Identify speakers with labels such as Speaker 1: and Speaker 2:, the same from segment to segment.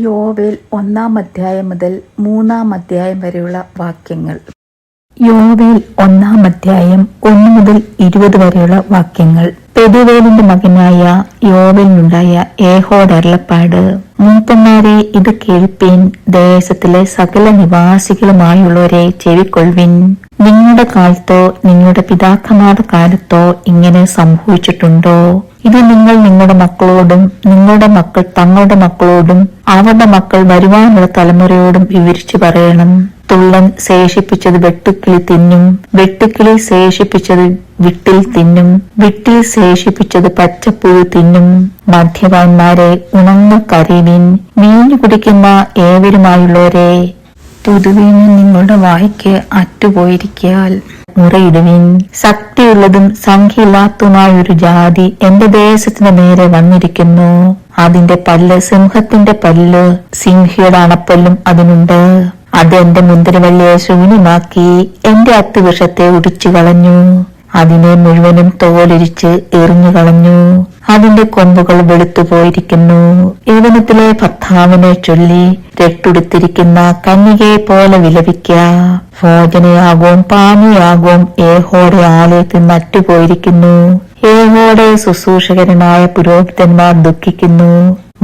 Speaker 1: യോവേൽ 1-ാം മുതൽ 3-ാം വരെയുള്ള വാക്യങ്ങൾ. യോവേൽ 1-ാം 1 മുതൽ 20 വരെയുള്ള വാക്യങ്ങൾ. പെതുവേലിന്റെ മകനായ യോവേലിനുണ്ടായ യഹോവയുടെ അരുളപ്പാട്. മൂപ്പന്മാരെ, ഇത് കേൾപ്പിൻ. ദേശത്തിലെ സകല നിവാസികളുമായുള്ളവരെ ചെവിക്കൊള്ളുവിൻ. നിങ്ങളുടെ കാലത്തോ നിങ്ങളുടെ പിതാക്കന്മാരുടെ കാലത്തോ ഇങ്ങനെ സംഭവിച്ചിട്ടുണ്ടോ? ഇത് നിങ്ങൾ നിങ്ങളുടെ മക്കളോടും നിങ്ങളുടെ മക്കൾ തങ്ങളുടെ മക്കളോടും അവരുടെ മക്കൾ വരുവാനുള്ള തലമുറയോടും വിവരിച്ചു പറയണം. തുള്ളൻ ശേഷിപ്പിച്ചത് വെട്ടുക്കിളി തിന്നും, വെട്ടുക്കിളി ശേഷിപ്പിച്ചത് വിട്ടിൽ തിന്നും, വിട്ടിൽ ശേഷിപ്പിച്ചത് പച്ചപ്പുഴു തിന്നും. മദ്യപാന്മാരെ, ഉണങ്ങ കരയുവിൻ. വീഞ്ഞു കുടിക്കുന്ന ഏവരുമായുള്ളവരെ, പുതുവീഞ്ഞ് നിങ്ങളുടെ വായ്ക്ക് അറ്റുപോയിരിക്കാൽ മുറയിടുവിൻ. ശക്തിയുള്ളതും സംഖ്യയില്ലാത്തതുമായൊരു ജാതി എന്റെ ദേശത്തിന് നേരെ വന്നിരിക്കുന്നു. അതിന്റെ പല്ല് സിംഹത്തിന്റെ പല്ല്, സിംഹിയുടെ അണപ്പല്ലും അതിനുണ്ട്. അത് എന്റെ മുന്തിരിവള്ളിയെ ശൂന്യമാക്കി എന്റെ അത്തിവൃക്ഷത്തെ ഒടിച്ചു കളഞ്ഞു. അതിനെ മുഴുവനും തോലിരിച്ച് എറിഞ്ഞു കളഞ്ഞു. അതിന്റെ കൊമ്പുകൾ വെളുത്തുപോയിരിക്കുന്നു. യൗവനത്തിലെ ഭർത്താവിനെ ചൊല്ലി രട്ടുടുത്തിരിക്കുന്ന കന്യകയെ പോലെ വിലപിക്ക. ഭോജനയാകവും പാനീയാകവും യഹോവയുടെ ആലയത്തിൽ നട്ടുപോയിരിക്കുന്നു. യഹോവയുടെ ശുശ്രൂഷകരനായ പുരോഹിതന്മാർ ദുഃഖിക്കുന്നു.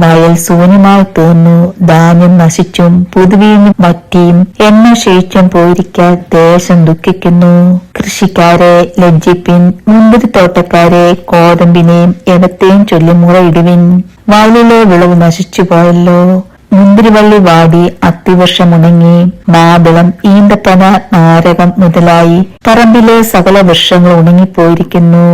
Speaker 1: വയൽ ശൂന്യമായി തീർന്നു, ധാന്യം നശിച്ചും പുതുവീഞ്ഞ് വറ്റിയും എണ്ണ ക്ഷയിച്ചും പോയിരിക്കാൻ ദേശം ദുഃഖിക്കുന്നു. കൃഷിക്കാരെ ലജ്ജിപ്പിൻ. മുന്തിരിത്തോട്ടക്കാരെ കോതമ്പിനെയും യവത്തെയും ചൊല്ലി മുറയിടുവിൻ. വയലിലെ വിളവ് നശിച്ചു പോയല്ലോ. മുന്തിരിവള്ളി വാടി, അത്തിവൃക്ഷം ഉണങ്ങി. മാതളം, ഈന്തപ്പന, നാരകം മുതലായി പറമ്പിലെ സകല വൃക്ഷങ്ങൾ ഉണങ്ങിപ്പോയിരിക്കുന്നു.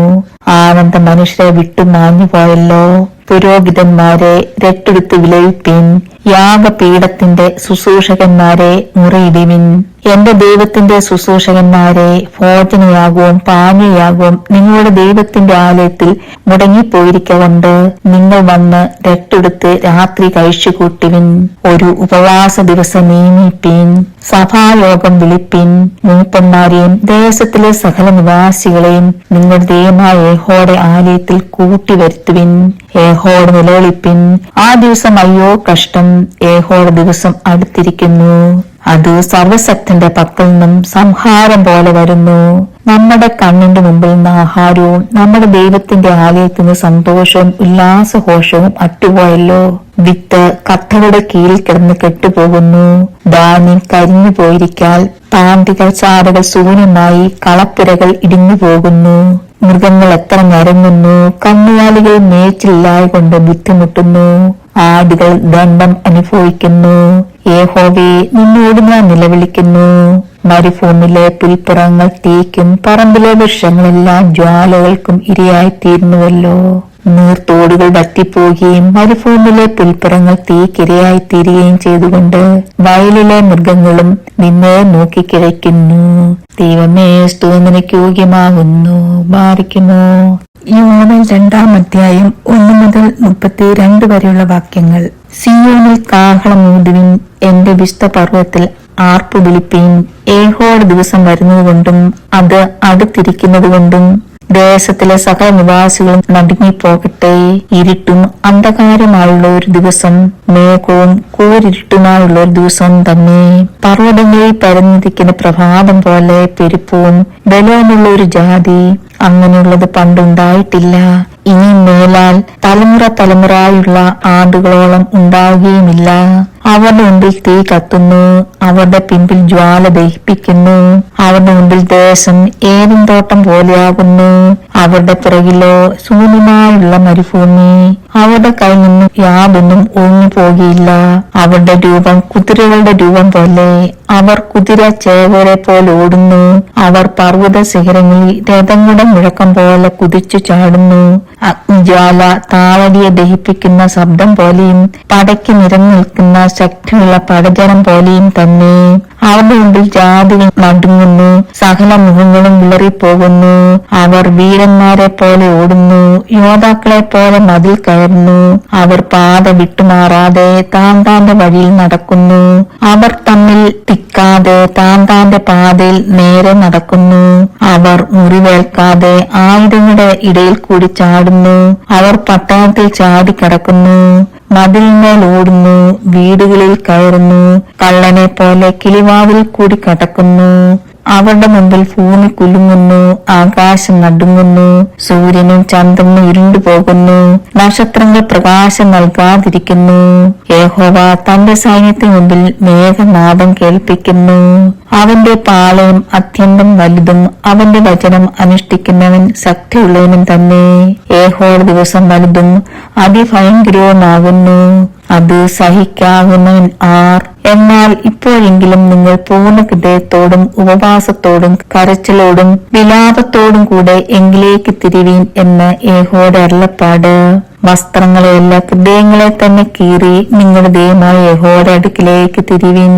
Speaker 1: ആനന്ദ മനുഷ്യരെ വിട്ടു മാഞ്ഞു പോയല്ലോ. പുരോഹിതന്മാരെ രട്ടെടുത്ത് വിലയിപ്പിൻ. യാഗപീഠത്തിന്റെ ശുശ്രൂഷകന്മാരെ മുറയിടുവിൻ. എന്റെ ദൈവത്തിന്റെ ശുശ്രൂഷകന്മാരെ, ഭോജനയാകവും പാനീയാകവും നിങ്ങളുടെ ദൈവത്തിന്റെ ആലയത്തിൽ മുടങ്ങിപ്പോയിരിക്കൊണ്ട് നിങ്ങൾ വന്ന് രട്ടെടുത്ത് രാത്രി കഴിച്ചുകൂട്ടുവിൻ. ഒരു ഉപവാസ ദിവസം നിയമിപ്പിൻ. സഭായോഗം വിളിപ്പിൻ. മൂപ്പന്മാരെയും ദേശത്തിലെ സകല നിവാസികളെയും നിങ്ങളുടെ ദൈവമായ യഹോവയുടെ ആലയത്തിൽ കൂട്ടിവരുത്തുവിൻ. യഹോവയോട് നിലവിളിപ്പിൻ. ആ ദിവസം അയ്യോ കഷ്ടം! യഹോവയുടെ ദിവസം അടുത്തിരിക്കുന്നു. അത് സർവശക്തന്റെ പക്കൽ നിന്നും സംഹാരം പോലെ വരുന്നു. നമ്മുടെ കണ്ണിന്റെ മുമ്പിൽ നിന്ന് ആഹാരവും നമ്മുടെ ദൈവത്തിന്റെ ആലയത്തിൽ നിന്ന് സന്തോഷവും ഉല്ലാസഘോഷവും അറ്റുപോയല്ലോ. വിത്ത് കട്ടകളുടെ കീഴിൽ കിടന്ന് കെട്ടുപോകുന്നു. ധാന്യം കരിഞ്ഞു പോയിരിക്കാൽ പാണ്ടികൾ ചാറുകൾ ശൂന്യമായി, കളപ്പുരകൾ ഇടിഞ്ഞു പോകുന്നു. മൃഗങ്ങൾ എത്ര ഞരങ്ങുന്നു. കന്നുകാലികൾ മേച്ചില്ലായ കൊണ്ട് ബുദ്ധിമുട്ടുന്നു. ആടുകൾ ദണ്ഡം അനുഭവിക്കുന്നു. യഹോവേ, നിന്നോട് ഞാൻ നിലവിളിക്കുന്നു. മരുഭൂമിയിലെ പുൽപ്പുറങ്ങൾ തീക്കും പറമ്പിലെ വൃക്ഷങ്ങളെല്ലാം ജ്വാലകൾക്കും ഇരയായിത്തീരുന്നുവല്ലോ. നീർത്തോടുകൾ വറ്റിപ്പോവുകയും മരുഭൂമിയിലെ പുൽപ്പുറങ്ങൾ തീക്കിരയായിത്തീരുകയും ചെയ്തുകൊണ്ട് വയലിലെ മൃഗങ്ങളും നിന്നെ നോക്കിക്കിഴയ്ക്കുന്നു. ദൈവമേ, സ്തോത്രത്തിനു യോഗ്യമാകുന്നു. ബാധിക്കുന്നു. യോവേൽ 2-ാം 1 മുതൽ 32 വരെയുള്ള വാക്യങ്ങൾ. സിയോനിൽ കാഹളമൂതുവിൻ. എന്റെ വിശുദ്ധ പർവ്വതത്തിൽ ആർപ്പു വിളിപ്പിൻ. യഹോവയുടെ ദിവസം വരുന്നതുകൊണ്ടും അത് അടുത്തിരിക്കുന്നതുകൊണ്ടും ദേശത്തിലെ സകല നിവാസികളും നടുങ്ങിപ്പോകട്ടെ. ഇരുട്ടും അന്ധകാരമായുള്ള ഒരു ദിവസം, മേഘവും കൂരിരുട്ടുമായുള്ള ഒരു ദിവസം തന്നെ. പർവ്വതങ്ങളിൽ പരന്നിരിക്കുന്ന പ്രഭാതം പോലെ പെരുപ്പവും ബലവുമുള്ള ഒരു ജാതി, അങ്ങനെയുള്ളത് പണ്ടുണ്ടായിട്ടില്ല. ഇനി മേലാൽ തലമുറയായുള്ള ആണ്ടുകളോളം ഉണ്ടാവുകയുമില്ല. അവരുടെ മുമ്പിൽ തീ കത്തുന്നു, അവരുടെ പിമ്പിൽ ജ്വാല ദഹിപ്പിക്കുന്നു. അവരുടെ മുമ്പിൽ ദേശം ഏതും തോട്ടം പോലെയാകുന്നു. അവരുടെ പിറകിലോ ശൂന്യമായുള്ള മരുഭൂമി. അവരുടെ കയ്യിൽ നിന്നും യാതൊന്നും ഒഴിഞ്ഞുപോകില്ല. അവരുടെ രൂപം കുതിരകളുടെ രൂപം പോലെ. അവർ കുതിര ചേവരെ പോലെ ഓടുന്നു. അവർ പർവ്വത ശിഖരങ്ങളിൽ രഥങ്ങളുടെ മുഴക്കം പോലെ കുതിച്ചു ചാടുന്നു. അഗ്നിജ്വാല താവടിയെ ദഹിപ്പിക്കുന്ന ശബ്ദം പോലെയും പടയ്ക്ക് നിരന്നു നിൽക്കുന്ന ശക്തിയുള്ള പടജനം പോലെയും തന്നെ. അവരുടെ മുമ്പിൽ ജാതികൾ നടുങ്ങുന്നു, സകല മുഖങ്ങളും വിളറിപ്പോകുന്നു. അവർ വീരന്മാരെ പോലെ ഓടുന്നു, യോദ്ധാക്കളെ പോലെ മതിൽ കയറുന്നു. അവർ പാത വിട്ടുമാറാതെ താന്താന്റെ വഴിയിൽ നടക്കുന്നു. അവർ തമ്മിൽ തിക്കാതെ താന്താന്റെ പാതയിൽ നേരെ നടക്കുന്നു. അവർ മുറിവേൽക്കാതെ ആയുധങ്ങളുടെ ഇടയിൽ കൂടി ചാടുന്നു. അവർ പട്ടണത്തിൽ ചാടിക്കിടക്കുന്നു. മതിലിന്മേൽ ഓടുന്നു, വീടുകളിൽ കയറുന്നു, കള്ളനെ പോലെ കിളിവാതിൽ കൂടി കടക്കുന്നു. അവരുടെ മുമ്പിൽ ഭൂമി കുലുങ്ങുന്നു, ആകാശം നടുങ്ങുന്നു, സൂര്യനും ചന്ദ്രനും ഇരുണ്ടുപോകുന്നു, നക്ഷത്രങ്ങൾ പ്രകാശം നൽകാതിരിക്കുന്നു. യഹോവ തന്റെ സൈന്യത്തിന് മുമ്പിൽ മേഘനാദം കേൾപ്പിക്കുന്നു. അവന്റെ പാളയം അത്യന്തം വലുതും അവന്റെ വചനം അനുഷ്ഠിക്കുന്നവൻ ശക്തിയുള്ളവനും തന്നെ. യഹോവയുടെ ദിവസം വലുതും അതിഭയങ്കരവുമാകുന്നു, അത് സഹിക്കാവുന്നവൻ ആർ? എന്നാൽ ഇപ്പോഴെങ്കിലും നിങ്ങൾ പൂർണ്ണ ഹൃദയത്തോടും ഉപവാസത്തോടും കരച്ചിലോടും വിലാപത്തോടും കൂടെ എങ്കിലേക്ക് തിരിവീൻ എന്ന് യഹോവയുടെ അരുളപ്പാട്. വസ്ത്രങ്ങളെയല്ല, ഹൃദയങ്ങളെ തന്നെ കീറി നിങ്ങളുടെ ദൈവമായ യഹോവയുടെ അടുക്കിലേക്ക് തിരിവിൻ.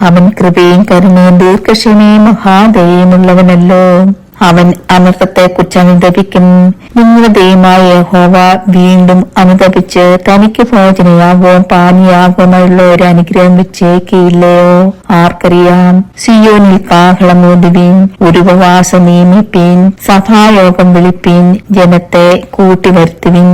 Speaker 1: അവൻ കൃപയും കരുണയും ദീർഘക്ഷമയും മഹാദയയുമുള്ളവനല്ലോ. അവൻ അനർത്ഥത്തെക്കുറിച്ച് അനുതപിക്കും. നിങ്ങളുടെ ദൈവമായ യഹോവ വീണ്ടും അനുതപിച്ച് തനിക്ക് ഭോജനയാകവും പാനീയാകവുമുള്ള ഒരു അനുഗ്രഹം വെച്ചേക്കില്ലയോ? ആർക്കറിയാം? സിയോനിൽ കാഹളമൂതുവിൻ, ഒരു ഉപവാസം നിയമിപ്പീൻ, സഭായോഗം വിളിപ്പീൻ, ജനത്തെ കൂട്ടിവരുത്തുവിൻ,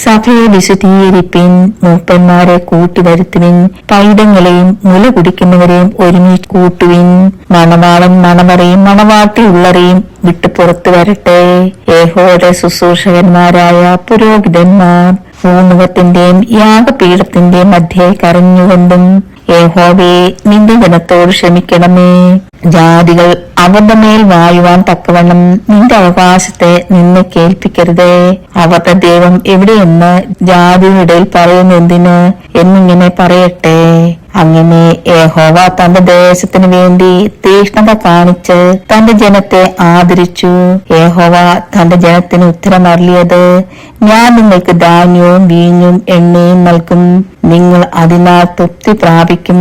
Speaker 1: സഭയെ വിശദീകരിപ്പിൻ, മൂപ്പന്മാരെ കൂട്ടിവരുത്തുവിൻ, പൈടങ്ങളെയും മുല കുടിക്കുന്നവരെയും ഒരുമിച്ച് കൂട്ടുവിൻ. മണവാളൻ മണവറയും മണവാട്ടി ഉള്ളറയും വിട്ടു പുറത്തു വരട്ടെ. യഹോവയുടെ ശുശ്രൂഷകന്മാരായ പുരോഹിതന്മാർ ഭൂമുഖത്തിന്റെയും യാഗപീഠത്തിന്റെയും മധ്യേ കരഞ്ഞുകൊണ്ടും യഹോവേ, നിന്റെ ജനത്തോട് ക്ഷമിക്കണമേ. ജാതികൾ അവരുടെ മേൽ വായുവാൻ തക്കവണ്ണം നിന്റെ അവകാശത്തെ നിന്നെ കേൾപ്പിക്കരുതേ. അവരുടെ ദൈവം എവിടെയെന്ന് ജാതിയുടെ ഇടയിൽ പറയുന്നെന്തിന് എന്നിങ്ങനെ പറയട്ടെ. അങ്ങനെ യഹോവ തന്റെ ദേശത്തിനു വേണ്ടി തീഷ്ണത കാണിച്ച് തന്റെ ജനത്തെ ആദരിച്ചു. യഹോവ തന്റെ ജനത്തിന് ഉത്തരമറിയത്, ഞാൻ നിങ്ങൾക്ക് ധാന്യവും വീഞ്ഞും എണ്ണയും നൽകും, നിങ്ങൾ അതിനാൽ തൃപ്തി പ്രാപിക്കും.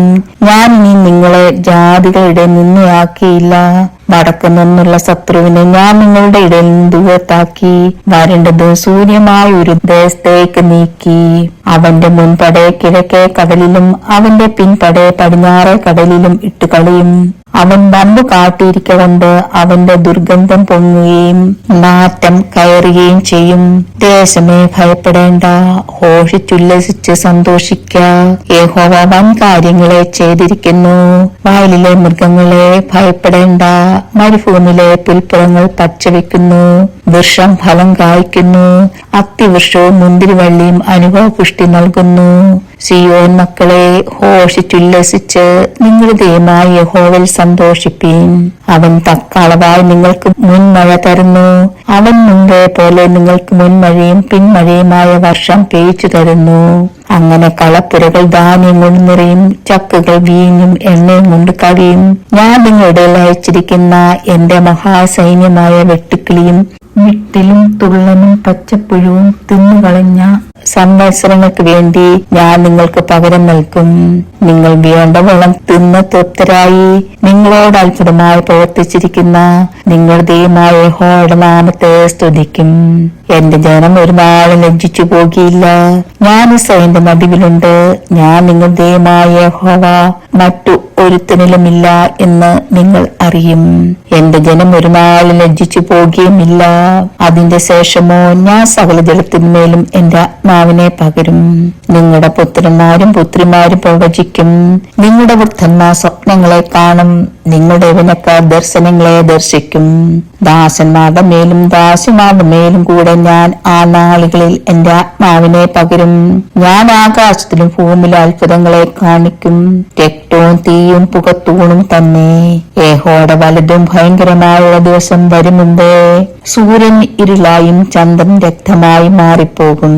Speaker 1: ഞാൻ ഇനി നിങ്ങളെ ജാതികളുടെ നിന്നയാക്കിയില്ല. വടക്കു നിന്നുള്ള ശത്രുവിനെ ഞാൻ നിങ്ങളുടെ ഇടയിൽ നിന്ന് ദൂരത്താക്കി വരേണ്ടത് ശൂന്യമായ ഒരു ദേശത്തേക്ക് നീക്കി. അവന്റെ മുൻപടയെ കിഴക്കേ കടലിലും അവന്റെ പിൻപടയെ പടിഞ്ഞാറേ കടലിലും ഇട്ടുകളയും. അവൻ ബമ്പു കാട്ടിയിരിക്കൊണ്ട് അവന്റെ ദുർഗന്ധം പൊങ്ങുകയും നാറ്റം കയറുകയും ചെയ്യും. ദേശമേ, ഭയപ്പെടേണ്ട, ഘോഷിച്ചുല്ലസിച്ച് സന്തോഷിക്ക. യഹോവ വൻ കാര്യങ്ങളെ ചെയ്തിരിക്കുന്നു. വയലിലെ മൃഗങ്ങളെ ഭയപ്പെടേണ്ട, മരുഭൂമിയിലെ പുൽപ്പുറങ്ങൾ പച്ചവെക്കുന്നു, വൃക്ഷം ഫലം കായ്ക്കുന്നു, അത്തിവൃക്ഷവും മുന്തിരിവള്ളിയും അനുഭവപുഷ്ടി നൽകുന്നു. സിയോൻ മക്കളെ, ഘോഷിച്ചുല്ലസിച്ച് നിങ്ങളുടെ ദൈവമായ യഹോവയിൽ സന്തോഷിപ്പീൻ. അവൻ തക്കളവായി നിങ്ങൾക്ക് മുൻമഴ തരുന്നു. അവൻ മുമ്പേ പോലെ നിങ്ങൾക്ക് മുൻമഴയും പിൻമഴയുമായ വർഷം പെയ്ച്ചു തരുന്നു. അങ്ങനെ കളപ്പുരകൾ ധാന്യം കൊണ്ട് നിറയും, ചക്കുകൾ വീഞ്ഞും എണ്ണയും കൊണ്ട് കവിയും. ഞാൻ നിങ്ങളുടെ അയച്ചിരിക്കുന്ന എന്റെ മഹാസൈന്യമായ വെട്ടുക്കിളിയും വിട്ടിലും തുള്ളനും പച്ചപ്പുഴുവും തിന്നുകളഞ്ഞ സംവത്സരങ്ങൾക്ക് വേണ്ടി ഞാൻ നിങ്ങൾക്ക് പകരം നൽകും. നിങ്ങൾ വേണ്ടവണ്ണം തിന്ന് തൃപ്തരായി നിങ്ങളോട് അത്ഭുതമായി പ്രവർത്തിച്ചിരിക്കുന്ന നിങ്ങളുടെ ദൈവമായ യഹോവയുടെ നാമത്തെ സ്തുതിക്കും. എന്റെ ജനം ഒരു നാളും ലജ്ജിച്ചു പോകിയില്ല. ഞാൻ ഇസ്രായേലിന്റെ നടുവിലുണ്ട്. ഞാൻ നിങ്ങളുടെ ദൈവമായ യഹോവ, മറ്റു ഒരുത്തനിലുമില്ല എന്ന് നിങ്ങൾ അറിയും. എന്റെ ജനം ഒരു നാളും ലജ്ജിച്ചു പോകുകയുമില്ല. അതിന്റെ ശേഷമോ ഞാൻ സകല ജലത്തിന്മേലും എന്റെ ആത്മാവിനെ പകരും. നിങ്ങളുടെ പുത്രന്മാരും പുത്രിമാരും പ്രവചിക്കും. നിങ്ങളുടെ വൃദ്ധന്മാർ സ്വപ്നങ്ങളെ കാണും. നിങ്ങളുടെ യൗവനക്കാർ ദർശനങ്ങളെ ദർശിക്കും. ദാസന്മാരുടെ മേലും ദാസിമാരുടെ മേലും കൂടെ ഞാൻ ആ നാളുകളിൽ എന്റെ ആത്മാവിനെ പകരും. ഞാൻ ആകാശത്തിലും ഭൂമിയിലും അത്ഭുതങ്ങളെ കാണിക്കും. രക്തവും തീയും പുകത്തൂണും തന്നെ. യഹോവയുടെ വലുതും ഭയങ്കരമായ ദിവസം വരും മുമ്പേ സൂര്യൻ ഇരുളായും ചന്ദ്രൻ രക്തമായി മാറിപ്പോകും.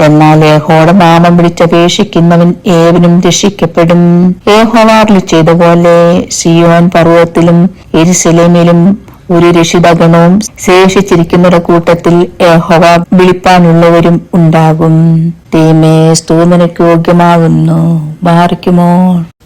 Speaker 1: എന്നാൽ യഹോവയുടെ നാമം വിളിച്ചപേക്ഷിക്കുന്നവൻ ഏവനും രക്ഷിക്കപ്പെടും. യഹോവ അരുളി ചെയ്തപോലെ സിയോൻ പർവ്വതത്തിലും യെരൂശലേമിലും ഒരു രക്ഷിതഗണവും ശേഷിച്ചിരിക്കുന്നവരുടെ കൂട്ടത്തിൽ യഹോവ വിളിപ്പാനുള്ളവരും ഉണ്ടാകും. ദൈവമേ, സ്തുതിക്ക് യോഗ്യമാകുന്നു. ബാറിക്കുമോ.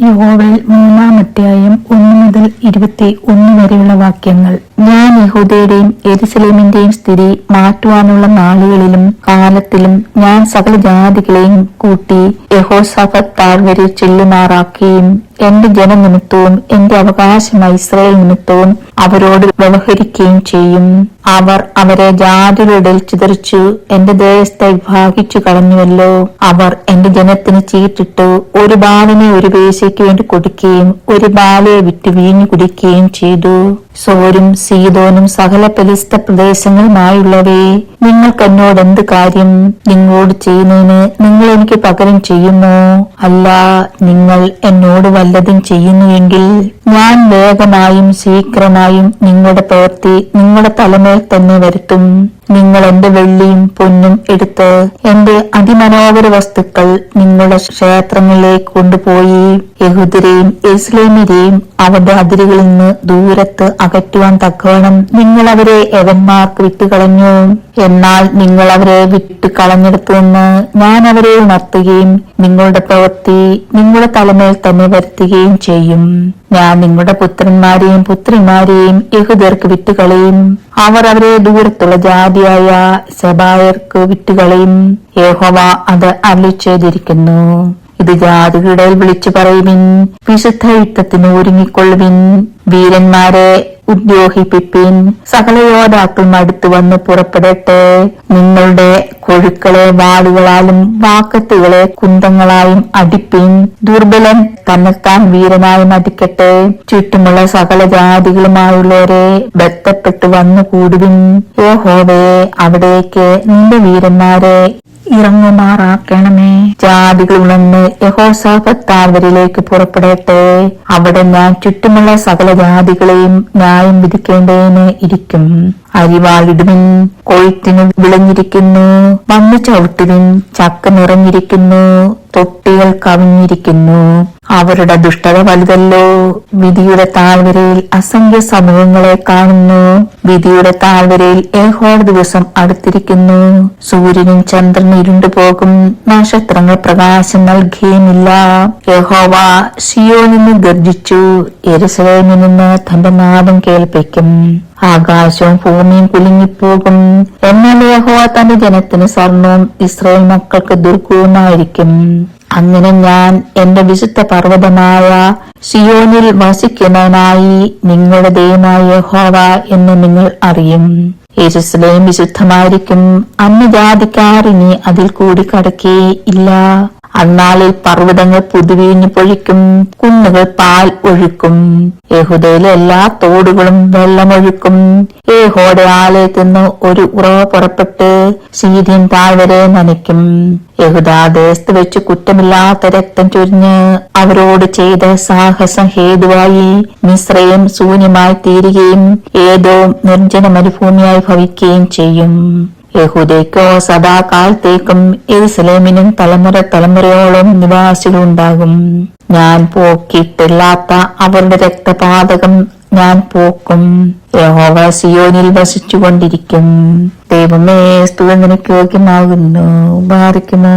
Speaker 1: യോവേൽ 3-ാം അധ്യായം 1 മുതൽ 21 വരെയുള്ള വാക്യങ്ങൾ. ഞാൻ യഹൂദയുടെയും യെരൂശലേമിന്റെയും സ്ഥിതി മാറ്റുവാനുള്ള നാളുകളിലും കാലത്തിലും ഞാൻ സകല ജാതികളെയും കൂട്ടി യഹോശാഫത്ത് താഴ്വരയിൽ ചെല്ലുമാറാക്കുകയും എന്റെ ജനനിമിത്തവും എന്റെ അവകാശമായ ഇസ്രായേൽ നിമിത്തവും അവരോട് വ്യവഹരിക്കുകയും ചെയ്യും. അവർ അവരെ ജാതികളുടെ ചിതറിച്ചു, എന്റെ ദേശത്തെ വിഭാഗിച്ചു കളഞ്ഞുവല്ലോ. അവർ എന്റെ ജനത്തിന് ചീട്ടിട്ടു, ഒരു ബാലനെ ഒരു വേശ്യയ്ക്ക് വേണ്ടി കൊടുക്കുകയും ഒരു ബാലയെ വിറ്റ് വീഞ്ഞു കുടിക്കുകയും ചെയ്തു. സോരും സീദോനും സകല ഫെലിസ്ത പ്രദേശങ്ങളുമായുള്ളവേ, നിങ്ങൾക്ക് എന്നോട് എന്ത് കാര്യം? നിങ്ങളോട് ചെയ്യുന്നതിന് നിങ്ങൾ എനിക്ക് പകരം ചെയ്യുമോ? അല്ല, നിങ്ങൾ എന്നോട് വല്ലതും ചെയ്യുന്നുവെങ്കിൽ ഞാൻ വേഗമായും ശീഘ്രമായും നിങ്ങളുടെ പ്രവൃത്തി നിങ്ങളുടെ തലമേൽ തന്നെ വരുത്തും. നിങ്ങൾ എന്റെ വെള്ളിയും പൊന്നും എടുത്ത് എന്റെ അതിമനോഹര വസ്തുക്കൾ നിങ്ങളുടെ ക്ഷേത്രങ്ങളിലേക്ക് കൊണ്ടുപോയി യഹൂദരെയും യെരൂശലേമ്യരെയും അവരുടെ അതിരുകളിൽ നിന്ന് ദൂരത്ത് അകറ്റുവാൻ തക്കവണ്ണം നിങ്ങൾ അവരെ യവന്മാർക്ക് വിട്ടുകളഞ്ഞു. എന്നാൽ നിങ്ങൾ അവരെ വിട്ടു കളഞ്ഞെടുത്തു നിന്ന് ഞാൻ അവരെ ഉണർത്തുകയും നിങ്ങളുടെ പ്രവൃത്തി നിങ്ങളുടെ തലമേൽ തന്നെ വരുത്തുകയും ചെയ്യും. ഞാൻ നിങ്ങളുടെ പുത്രന്മാരെയും പുത്രിമാരെയും യഹൂദർക്ക് വിട്ടുകളയും. അവർ അവരെ ദൂരത്തുള്ള ജാതിയായ സെബായർക്ക് വിട്ടുകളയും. യഹോവ അത് അരുളിച്ചെയ്തിരിക്കുന്നു. ഇത് ജാതികളുടെ വിളിച്ചു പറയുവിൻ, വിശുദ്ധ യുദ്ധത്തിന് ഒരുങ്ങിക്കൊള്ളുവിൻ, വീരന്മാരെ ഉദ്യോഗിപ്പിപ്പിൻ, സകല യോദ്ധാക്കളും അടുത്തു വന്ന് പുറപ്പെടട്ടെ. നിങ്ങളുടെ കൊഴുക്കളെ വാളുകളാലും വാക്കത്തുകളെ കുന്തങ്ങളായും അടിപ്പിൻ. ദുർബലൻ തന്നെത്താൻ വീരനായും അടിക്കട്ടെ. ചുറ്റുമുള്ള സകല ജാതികളുമായുള്ളവരെ ബന്ധപ്പെട്ടു വന്നു കൂടുവിൻ. യഹോവേ, അവിടേക്ക് നിന്റെ വീരന്മാരെ ഇറങ്ങുമാറാക്കണമേ. ജാതികൾ ഉണർന്ന് യഹോശാഫത്താവരിലേക്ക് പുറപ്പെടട്ടെ. അവിടെ ഞാൻ ചുറ്റുമുള്ള സകല ജാതികളെയും ന്യായം വിധിക്കേണ്ടതിന് ഇരിക്കും. അരിവാളിടുവിൻ, കൊയ്ത്തിന് വിളഞ്ഞിരിക്കുന്നു. വന്നു ചവിട്ടുവിൻ, ചക്ക നിറഞ്ഞിരിക്കുന്നു, തൊട്ടികൾ കവിഞ്ഞിരിക്കുന്നു. അവരുടെ ദുഷ്ടത വലുതല്ലോ. വിധിയുടെ താഴ്വരയിൽ അസംഖ്യ സമൂഹങ്ങളെ കാണുന്നു. വിധിയുടെ താഴ്വരയിൽ യഹോവയുടെ ദിവസം അടുത്തിരിക്കുന്നു. സൂര്യനും ചന്ദ്രനും ഇരുണ്ടുപോകും, നക്ഷത്രങ്ങൾ പ്രകാശം നൽകുകയുമില്ല. യഹോവ സിയോനിൽ നിന്ന് ഗർജിച്ചു, യെരൂശലേമിൽ നിന്ന് തന്റെ നാദം കേൾപ്പിക്കും. ആകാശവും ഭൂമിയും കുലുങ്ങിപ്പോകും. എന്നാൽ യഹോവ തന്റെ ജനത്തിന് സ്വർണവും ഇസ്രായേൽ മക്കൾക്ക് ദുർഗവുമായിരിക്കും. അങ്ങനെ ഞാൻ എന്റെ വിശുദ്ധ പർവ്വതമായ സിയോനിൽ വസിക്കുന്നവനായി നിങ്ങളുടെ ദൈവമായ യഹോവ എന്ന് നിങ്ങൾ അറിയും. യെരൂശലേം വിശുദ്ധമായിരിക്കും. അന്യജാതിക്കാരിനി അതിൽ കൂടി കടക്കുകയില്ല. അന്നാളിൽ പർവ്വതങ്ങൾ പുതുവീഞ്ഞു പൊഴിക്കും, കുന്നുകൾ പാൽ ഒഴുക്കും. യഹൂദയിലെ എല്ലാ തോടുകളും വെള്ളമൊഴുക്കും. യഹോവയുടെ ആലയത്തിൽ നിന്ന് ഒരു ഉറവ പുറപ്പെട്ട് സീദോൻ താഴ്വരെ നനയ്ക്കും. യഹൂദാദേശത്ത് വെച്ച് കുറ്റമില്ലാത്ത രക്തം ചൊരിഞ്ഞ് അവരോട് ചെയ്ത സാഹസം ഹേതുവായി മിസ്രയീം ശൂന്യമായി തീരുകയും ഏദോം നിർജ്ജന മരുഭൂമിയായി ഭവിക്കുകയും ചെയ്യും. യഹൂദയ്ക്കോ സദാകാലത്തേക്കും യെരൂശലേമിനും തലമുറ തലമുറയോളം നിവാസികളുണ്ടാകും. ഞാൻ പോക്കിയിട്ടില്ലാത്ത അവരുടെ രക്തപാതകം ഞാൻ പോക്കും. യഹോവ സിയോനിൽ വസിച്ചുകൊണ്ടിരിക്കും. ദൈവമേ, സ്തുതി നിനക്ക് യോഗ്യമാകുന്നു. ബാധിക്കുമോ?